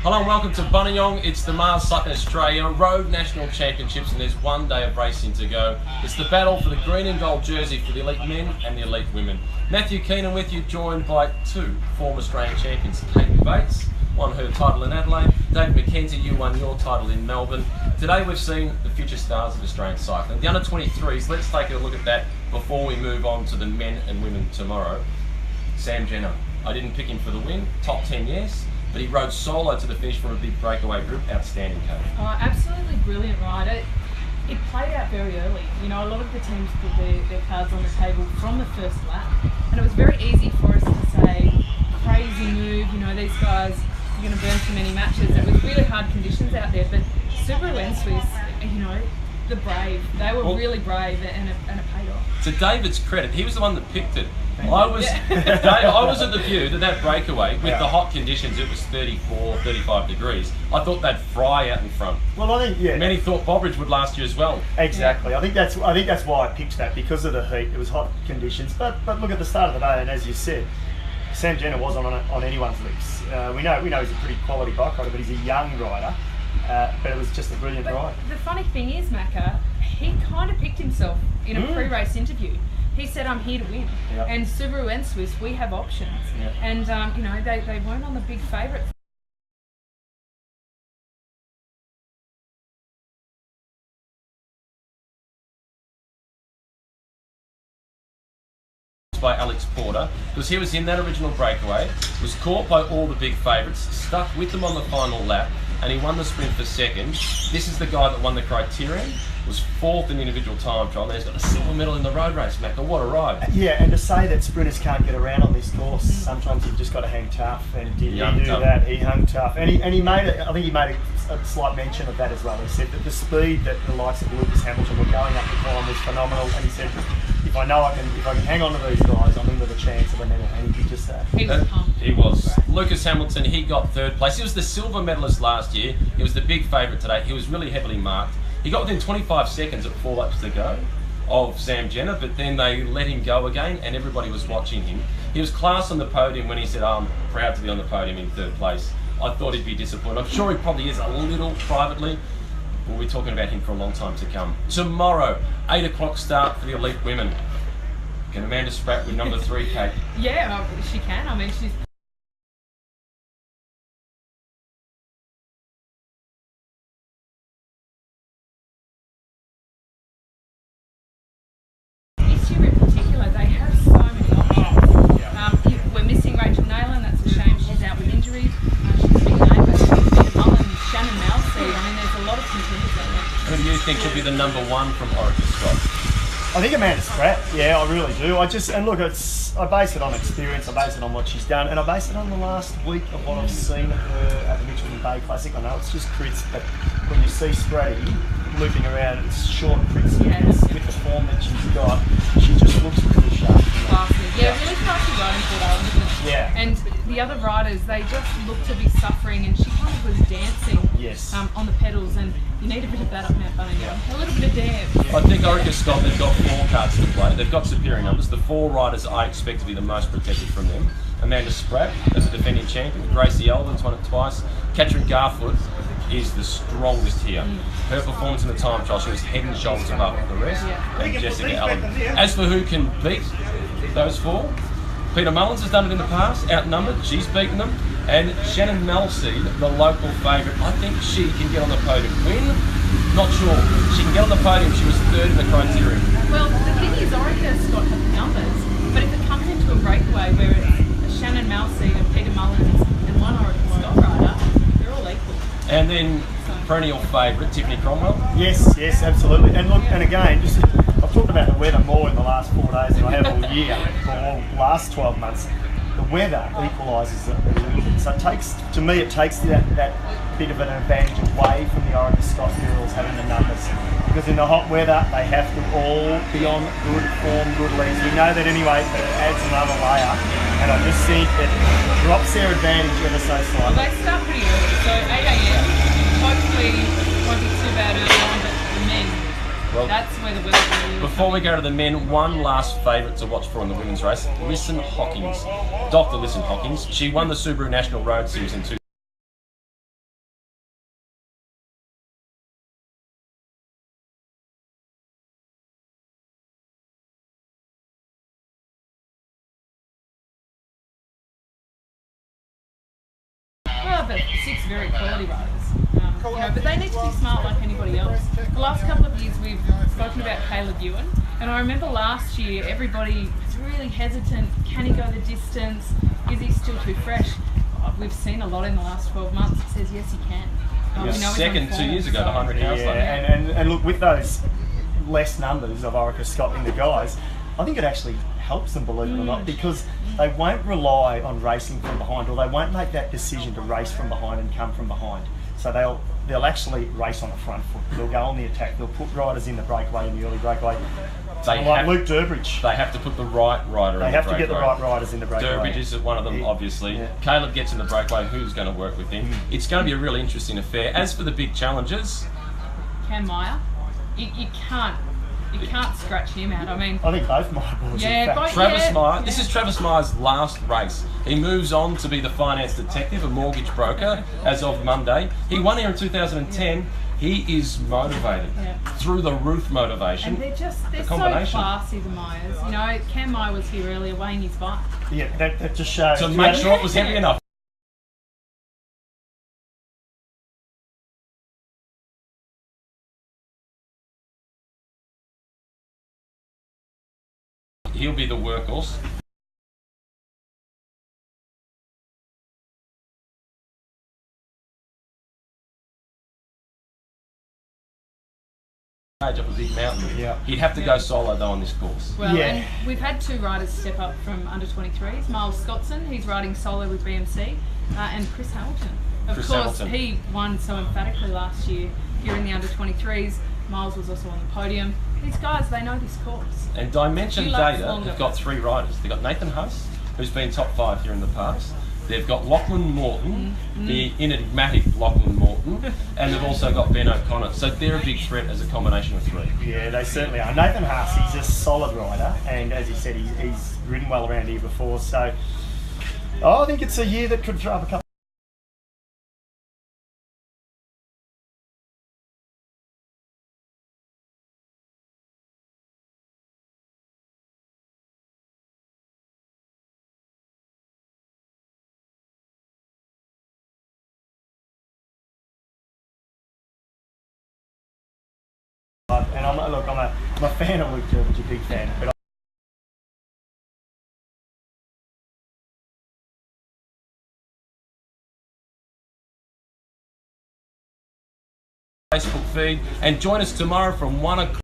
Hello and welcome to Buninyong. It's the Mars Cycling Australia Road National Championships and there's one day of racing to go. It's the battle for the green and gold jersey for the elite men and the elite women. Matthew Keenan with you, joined by two former Australian champions, Clayton Bates, won her title in Adelaide. David McKenzie, you won your title in Melbourne. Today we've seen the future stars of Australian cycling. The under-23s, let's take a look at that before we move on to the men and women tomorrow. Sam Jenner, I didn't pick him for the win, top 10 yes, but he rode solo to the finish from a big breakaway group. Outstanding, Kate. Oh, absolutely brilliant ride. It played out very early. You know, a lot of the teams put their cards on the table from the first lap, and it was very easy for us to say, crazy move, you know, these guys are going to burn too many matches. It was really hard conditions out there, but Subaru and Swiss, you know, the brave. They were really brave, and it paid off. To David's credit, he was the one that picked it. I was at the view that breakaway, with the hot conditions, it was 34, 35 degrees. I thought they'd fry out in front. Well, I think Many thought Bobridge would last year as well. Exactly. Yeah. I think that's why I picked that, because of the heat. It was hot conditions. But look, at the start of the day, and as you said, Sam Jenner wasn't on anyone's lips. We know he's a pretty quality bike rider, but he's a young rider. But it was just a brilliant ride. The funny thing is, Macca, he kind of picked himself in a pre-race interview. He said, I'm here to win. Yep. And Subaru and Swiss, we have options. Yep. And, you know, they weren't on the big favourite. By Alex Porter, because he was in that original breakaway, was caught by all the big favourites, stuck with them on the final lap, and he won the sprint for second. This is the guy that won the Criterion, was fourth in the individual time trial, and he's got a silver medal in the road race, Macca. What a ride. Yeah, and to say that sprinters can't get around on this course, sometimes you've just got to hang tough, and did he do that? He hung tough, and he made it. I think he made a slight mention of that as well. He said that the speed that the likes of Lucas Hamilton were going up the climb was phenomenal, and he said, if I can hang on to these guys, I'm in with a chance of a medal. And he did just that. He was pumped. He was. Lucas Hamilton, he got third place. He was the silver medalist last year. He was the big favourite today. He was really heavily marked. He got within 25 seconds at 4 laps to go of Sam Jenner, but then they let him go again, and everybody was watching him. He was class on the podium when he said, I'm proud to be on the podium in third place. I thought he'd be disappointed. I'm sure he probably is a little privately. We'll be talking about him for a long time to come. Tomorrow, 8 o'clock start for the elite women. Can Amanda Spratt with number 3, Kate? Yeah, she can. I mean, she's... This year in particular, they have so many options. We're missing Rachel Neylan. That's a shame. She's out with injury. She's a big name, but Peter Mullins, Shannon Malsey. I mean, there's a lot of contenders out there. Who do you think should be the number 1 from Orica Scott? I think Amanda Spratt, yeah, I really do. I base it on experience, I base it on what she's done, and I base it on the last week of what I've seen of her at the Mitchelton Bay Classic. I know it's just crisp, but when you see Spratty looping around, it's short crisp with the form that she's got, she just looks really sharp. Classy. Yeah, really classy riding for that, isn't it? Yeah. And the other riders, they just look to be suffering, and she kind of was dancing on the pedals, and you need a bit of that up Mount Buninyong. A little bit of dance. I think Orica Scott, they've got 4 cards to play. They've got superior numbers. The 4 riders I expect to be the most protected from them. Amanda Spratt, as a defending champion. Gracie Elvin's won it twice. Katrin Garfoot is the strongest here. Her performance in the time trial, she was head and shoulders above the rest. And Jessica Allen. As for who can beat those 4, Peter Mullins has done it in the past, outnumbered, she's beaten them. And Shannon Malsey, the local favourite, I think she can get on the podium. Win? Not sure. She can get on the podium, she was 3rd in the Criterion. Well, the thing is, Orica Scott have the numbers, but if it comes into a breakaway where it's Shannon Malsey and Peter Mullins and one Orica Scott rider, they're all equal. And then perennial favourite, Tiffany Cromwell. Yes, absolutely. And look, and again, I've talked about the weather more in the last 4 days than I have all year, or all last 12 months. The weather equalises it a little bit. So it takes that bit of an advantage away from the Orica Scott girls having the numbers. Because in the hot weather, they have to all be on good form, good legs. We know that anyway, but it adds another layer. And I just think it drops their advantage ever so Well, slightly. they start pretty early, so 8 a.m. Hopefully won't be too bad early on, but the men, that's where the weather really is. Before we go to the men, one last favourite to watch for in the women's race, Listen Hawkins. Dr. Listen Hawkins. She won the Subaru National Road Series in other 6 very quality riders. But they need to be smart like anybody else. The last couple of years we've spoken about Caleb Ewan, and I remember last year everybody was really hesitant. Can he go the distance? Is he still too fresh? We've seen a lot in the last 12 months. It says yes, he can. He was second 2 years ago, the 100 hours. And look, with those less numbers of Orica Scott in the guys, I think it actually helps them, believe it or not, because they won't rely on racing from behind, or they won't make that decision to race from behind and come from behind. So they'll actually race on the front foot. They'll go on the attack. They'll put riders in the breakaway, in the early breakaway. Like Luke Durbridge. They have to put the right rider in the breakaway. They have to get the right riders in the breakaway. Durbridge is one of them, obviously. Yeah. Caleb gets in the breakaway. Who's going to work with him? It's going to be a really interesting affair. As for the big challenges, Cam Meyer, you can't scratch him out. I mean, I think both my boys. Travis Meyer. This is Travis Meyer's last race. He moves on to be the finance detective, a mortgage broker, as of Monday. He won here in 2010. He is motivated through the roof motivation. And they're so classy, the Myers. Cam Meyer was here earlier weighing his bike. Yeah, that just shows. To make sure it was heavy enough. He'll be the workhorse. Up a big mountain. Yeah. He'd have to go solo though on this course. Well, and we've had 2 riders step up from under 23s. Miles Scottson, he's riding solo with BMC, and Chris Hamilton. Of course, he won so emphatically last year here in the under 23s. Miles was also on the podium. These guys, they know this course. And Dimension Data have got 3 riders. They've got Nathan Huss, who's been top 5 here in the past. They've got Lachlan Morton, the enigmatic Lachlan Morton, and they've also got Ben O'Connor. So they're a big threat as a combination of 3. Yeah, they certainly are. Nathan Huss, he's a solid rider, and as he said, he's ridden well around here before. So I think it's a year that could throw up a couple. And I'm a fan of Luke Durbridge, a big fan. But Facebook feed, and join us tomorrow from 1 o'clock.